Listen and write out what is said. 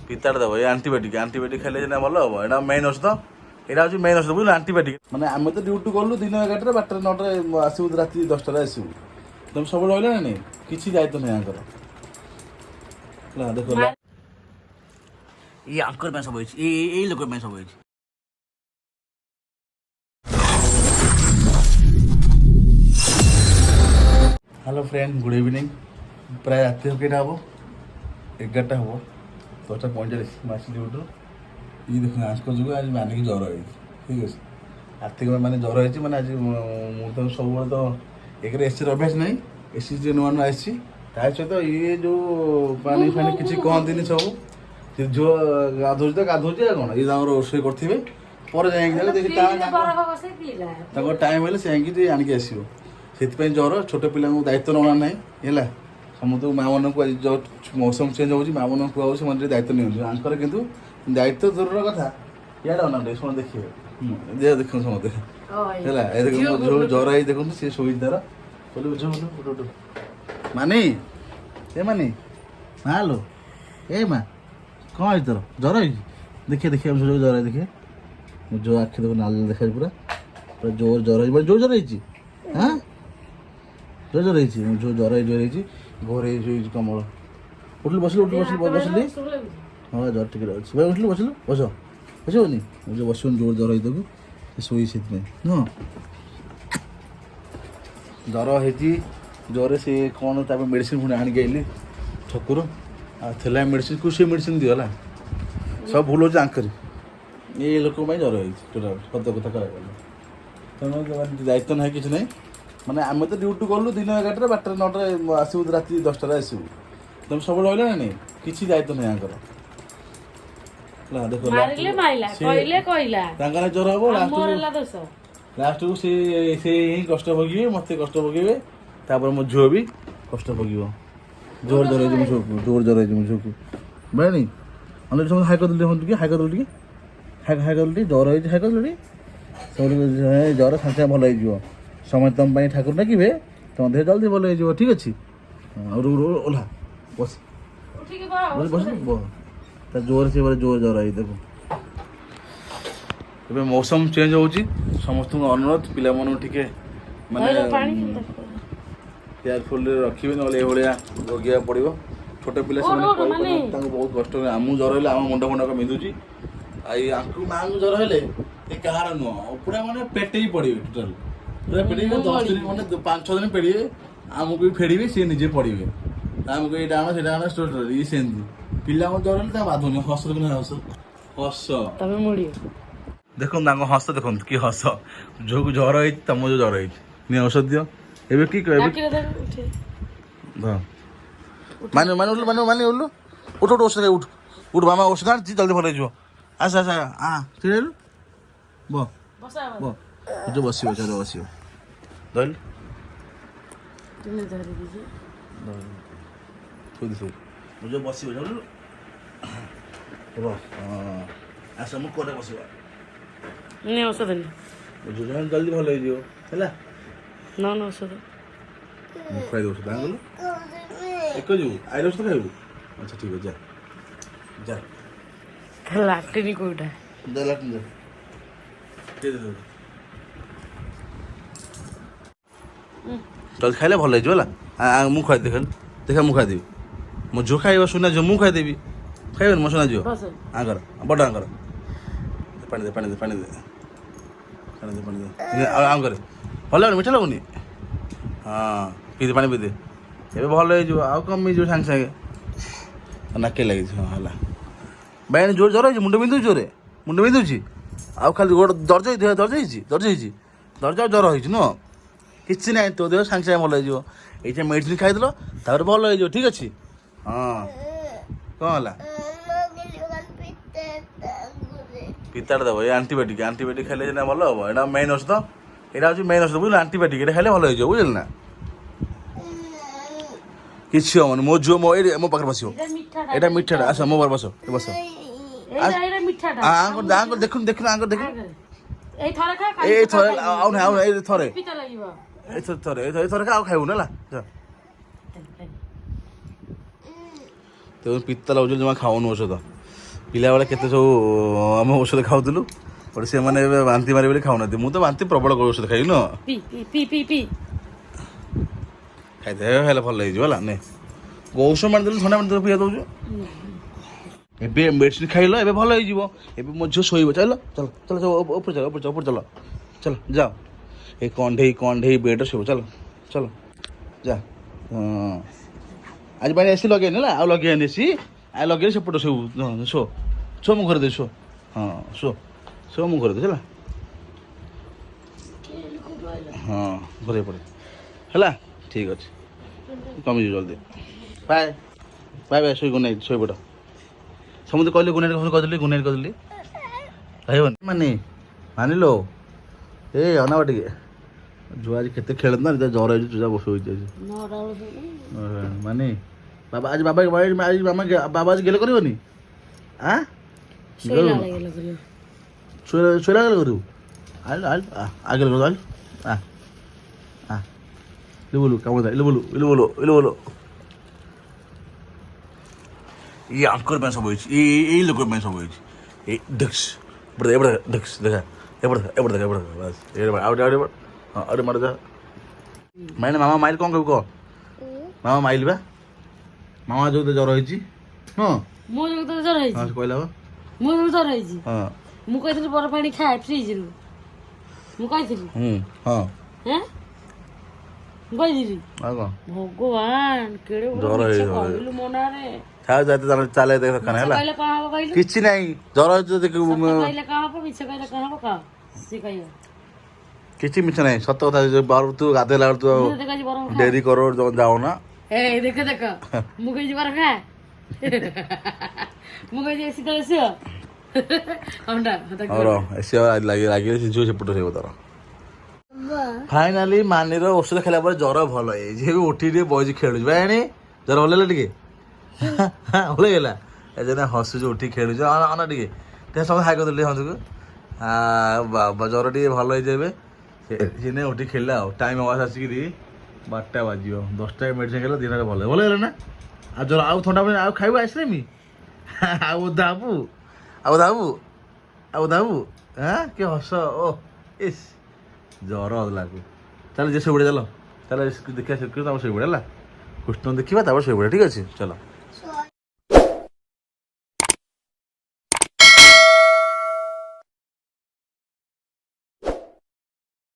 ପିତାଟା ଦେବ ଏ antibiotic ଖାଇଲେ ସିନା ଭଲ ହେବ। ଏଇଟା ମେନ୍ ଔଷଧ, ଏଇଟା ହେଉଛି ମେନ୍ ଔଷଧ ବୁଝିଲ ଆଣ୍ଟିବାୟୋଟିକ୍। ମାନେ ଆମେ ତ ଡ୍ୟୁଟି ଗଲୁ ଦିନ 11ଟାରେ 12ଟାରେ 9ଟାରେ ଆସିବୁ ରାତି 10ଟାରେ ଆସିବୁ। ତମେ ସବୁବେଳେ ରହିଲେ ନା ନାଇଁ କିଛି ଦାୟିତ୍ୱ ନାହିଁ ଆଙ୍କର ହେଲା ଦେଖ ये आंकर में सब होइछ ए लोक में सब होइछ। हेलो फ्रेंड गुड इवनिंग प्राय राति केटा हम 11टा हम 10:45 आसी ड्यूटी ये देखो आंसक जो आज मानिक ज्वर है ठीक है आर्थिक मैंने ज्वर है मैंने आज मुझे सब तो एक एसी अभ्यास ना एसी जो नुआ नुआ आसी सहित ये जो पानी फानी किसी कहती सब झील गाधोच तो गाधोचे कौन ये रोषे करेंगे पर टाइम हेल्ले से आणिक आसो से ज्वर छोट पिला दायित्व ना ना है समस्त माँ मन को जो मौसम चेंज हो माँ मन को से दायित्व नहीं आंकर कितु दायित्व दूर कथा इे अना शुण देखिए देख समझते है जो ज्वर है देखो सी शोच तार बोले बुझ बोल मानी ए मानी हाँ लो ए माँ कौन है तोर ज्वर है देखिए देखिए ज्वर है देखिए जो आखि देखो नाल देखा पूरा पूरा जोर ज्वर है जो ज्वर है हाँ जो ज्वर है जो ज्वर है घोरे कमल उठल बस बसली हाँ ज्वर टिके अच्छे भाई उठल बस बस बसबनी जो बस जोर ज्वर है ताको शोई से नुह ज्वर है ज्वर से कौन ताप मेडिसिन पुणी आणिक आइली ठकुर आला मेडिसिन को सी मेडिसिन दिगला सब भूल हो आंकरी ये लोक ज्वर है टोटाल सत कथा कह तेणु दायित्व ना कि ना माने आम तो ड्यूटी गलु दिन 11टा 12टा 9टा आसू राति 10टारे आसू तुम सब रही ना नहीं किसी दायित्व नहीं आंकर देख ज्वर हम लास्ट को से ही कष्ट भोगे मत कष्ट भोगे तापर मो झील भी कष्ट भोग जोर ज्वर है जोर ज्वर है झील को बेणी अलरेडी सब हाई कर हाई कर हाई कर ज्वर है हाई कर सब ज्वर साथे भल हो समय तुम ठाकुर डाकिबे तुम देह जल्दी भल हो ठीक अच्छे ओह्ला बस बस जोर से जोर ज्वर है देखो ए मौसम चेंज हो समस्त अनुरोध पिला टे माने केयरफुल रखिए ना भाया भोगे पड़ो छोट पिला बहुत कष्ट आमू ज्वर है आम मुंड फुंड मिधुची आई माँ को ज्वर है कहार नुह पूरा माने पेटे ही पड़े टोटाल पूरा पेटे 10 दिन मैंने 5-6 दिन पेड़े आमको भी फेड़े सी निजे पड़े आमको ये आण से आण स्टोर ये सेमती पिला ज्वर है बाधुनी हस हस हस देखो हस देखो कि हस जो ज्वर है तुम जो ज्वर है औषध दियो एबे की माने माने उठ माने माने उठ उठ उठ औषध उठ उठ मामा औषध आन जल्दी भल हो आस आस हाँ ठीक बो बो जो बसियो चलो बसियो धर जो बसियो चलो आस मु कोरे बसियो नहीं औषध जल्दी भल हो ना ना औषध खुआई दे औषध आंगल एक जो आइल औषध खाइबू अच्छा ठीक है जा जा लाटनी कोटा जा लाटनी जा चल खाइले भल हो मुझे खुआ देख देखा मुझे खुआदेवी मो झो खाइब सुना झो मुझे खुआदेवी खाइबे मो सुना झो आंकर बड़ आंकर पानी दे पानी दे पानी दे पानी दे पानी दे आम करे भल मीठा लगुनि हाँ पी पानी पी दे ए भल हो कमी सागे सागे नाके लगी हाँ है भाई जोर ज्वर है मुंड बिंधु जोरे मुंड बिंधुची आउ खाली गोड़ दर्ज देह दर्ज दर्ज ज्वर हो कि ना तो देह सागे सागे भल हो ये मेडिसिन खाइदेल तापर भल हो ठीक अच्छे हाँ कौन है पिताटा देव ये आंटीबायोटिक खाइले सिना भल हम यहाँ मेन औषध यहाँ हूँ मेन औषध बुझल आंटीबायोटिक ये खाइले भल हो बुझल ना किसी हम मो झील मो मो पाखे बस यहाँ मीठाटा आस मो पाखे बस बस देखुन देखुन आंकर देखुन थरे आउ ना थरे थरे खा खाइबू ना तो पिता लगे जमा खाऊन औषध ପିଲାବେଳେ କେତେ ସବୁ ଆମେ ଔଷଧ ଖାଉଥିଲୁ ବଟ୍ ସେମାନେ ଏବେ ବାନ୍ତି ମାରି ବୋଲି ଖାଉନାହାନ୍ତି। ମୁଁ ତ ବାନ୍ତି ପ୍ରବଳ ଔଷଧ ଖାଇବି ନୁହଁ P P P P P ଖାଇଦେବେ ହେଲେ ଭଲ ହେଇଯିବ ହେଲା ନେ ଔଷଧ ମାରିଦେଲେ ଥଣ୍ଡା ପାଣି ପିଇବା ଦେଉଛୁ। ଏବେ ମେଡ଼ିସିନ ଖାଇଲ ଏବେ ଭଲ ହେଇଯିବ। ଏବେ ମୋ ଝିଅ ଶୋଇବ ଚାଲ ଚାଲ ଚାଲ ଚାଲ ଉପର ଚାଲ ଉପର ଚାଲ ଉପର ଚାଲ ଚାଲ ଯାଅ ଏ କଣ୍ଢେଇ କଣ୍ଢେଇ ବେଡ଼ରେ ଶୋଇବ ଚାଲ ଚାଲ ଯା ହଁ ଆଜି ପାଇଁ ଏସି ଲଗେଇନି ହେଲା ଆଉ ଲଗେଇନି ଏସି ଆଉ ଲଗେଇନି ସେପଟ ଶୋଇବୁ ଶୋ ଶୋ ମୁଁ ଘରେ ଦେବି ଶୋ ହଁ ଶୋ ଶୋ ମୁଁ ଘରେ ଦେବି ହେଲା ହଁ ଘରେ ପଡ଼େ ହେଲା ଠିକ୍ ଅଛି କମିଯିବ ଜଲ୍ଦି ବାଏ ବାଏ ବାଏ ଶୋଇ ଗୁଡ୍ ନାଇଟ୍ ଶୋଇପଡ଼। ସମସ୍ତେ କହିଲେ ଗୁଡ୍ ନାଇଟ୍ କହିଦେଲି ଗୁଡ୍ ନାଇଟ୍ କହିଦେଲି କହିବନି ମାନେ ମାନିଲୋ ଏ ଅନାବା ଟିକେ ଯୁଆ ଆଜି କେତେ ଖେଳନ୍ତା ଜ୍ୱର ହେଇଛି ଚୁଜା ଶୋଇଛି ଆଜି ମାନେ ବାବା ଆଜି ବାବା ଆଜି ମାମା ବାବା ଆଜି ଗେଲ କରିବନି ଆଁ ଶୋଇଲା ବେଳେ ଗେଲ କରିବ। ଶୋଇଲା ଗେଲ କରିବୁ ଗେଲ କରିବୁ ଲୁବୁଲୁ କାମ ଲୁବୁଲୁ ଲୁବୁଲୁ ଲୁବୁଲୁ ये आंकर में सब होइछ ए लोक में सब होइछ ए डक्स एबड़ डक्स देखा एबड़ बस ए आउट हां अरे मर जा मैंने मामा माइल कोन कहू मामा माइल बा मामा जो जर होइछ हां ମୋ ଯୋଗୁଁ ତ ଜ୍ୱର ହେଇଛି। हां କହିला बा ମୋ ଯୋଗୁଁ ଜ୍ୱର ହେଇଛି। हां ମୁଁ କହିଥିଲି ବରଫ ପାଣି ଖାଏ ଫ୍ରିଜରୁ ମୁଁ କହିଥିଲି हां ହେଁ ମୁଁ କହିଥିଲି आ को ଭଗବାନ କେଡେ ବଡ ଜ୍ୱର ମିଛ ହେଇଛି। କହିଲୁ ମୋ ନାଁରେ। ଖାଉ ଯାତେ ଚାଲେ ଦେଖ ଖାନା ହେଲା କହିଲେ କଣ ହବ କହିଲୁ? କିଛି ନାହିଁ ଜର ହେଇଛି ସତ କହିଲେ କଣ ହବ ମିଛ କହିଲେ କଣ ହବ କହ ସେ କହିବ। କିଛି ମିଛ ନାହିଁ ସତ କଥା ତୁ ଗାଧେଇଲା ବେଳୁ ତୁ ଆଉ ମୁଁ ତତେ କହିଛି ବରଫ ଖା। ଡେରି କର ଯାଉ ନା ଏ ଦେଖ ଦେଖ ମୁଁ କହିଛି ବରଫ ଖା ମୁଁ କହିଛି ଏସି ତଳେ ଶୁଅ ଅଣ୍ଡା ଏସି ଲାଗି ଝିଅ ସେପଟ ରହିବ ତାର ଫାଇନାଲି ମାନିର ଔଷଧ ଖାଇଲା ପରେ ଜ୍ୱର ଭଲ ହେଇଯାଇଛି ଏବେ ଉଠିକି ଟିକେ ବଇଛି ଖେଳୁଛି ଭାଇ ଜ୍ୱର ଭଲ ହେଲା ଟିକେ ଭଲ ହେଇଗଲା ଏ ହସୁଛୁ ଉଠିକି ଖେଳୁଛୁ ଅନା ଟିକେ ଟିକେ ସମସ୍ତେ ହାଇ କରିଦେଲି ହଁକୁ ବାବା ଜ୍ୱର ଟିକେ ଭଲ ହେଇଛି ଏବେ ସେ ନେଇ ଉଠିକି ଖେଳିଲା ଆଉ ଟାଇମ୍ ଆୱାଜ ଆସିକିରି 12ଟା ବାଜିବ 10ଟା ମେଡ଼ିସିନ ଖେଳିଲା ଦିନରେ ଭଲ ହେଇଗଲା ନା ଆଉ ଜ୍ୱର ଆଉ ଥଣ୍ଡା ପାଣି ଆଉ ଖାଇବୁ ଆଇସ୍କ୍ରିମ୍ ଆଉ ଦାବୁ ହଁ କି ହସ ଓ ଇସ୍ ଜ୍ୱର ଲାଗୁ ଚାଲ ଯେ ଶୋଇପଡ଼ିଆ ଚାଲ ଦେଖିବା ତମ ଶୋଇପଡ଼ିଆ ହେଲା କୃଷ୍ଣ ଦେଖିବା ତାପରେ ଶୋଇପଡ଼ିଆ ଠିକ୍ ଅଛି ଚାଲ।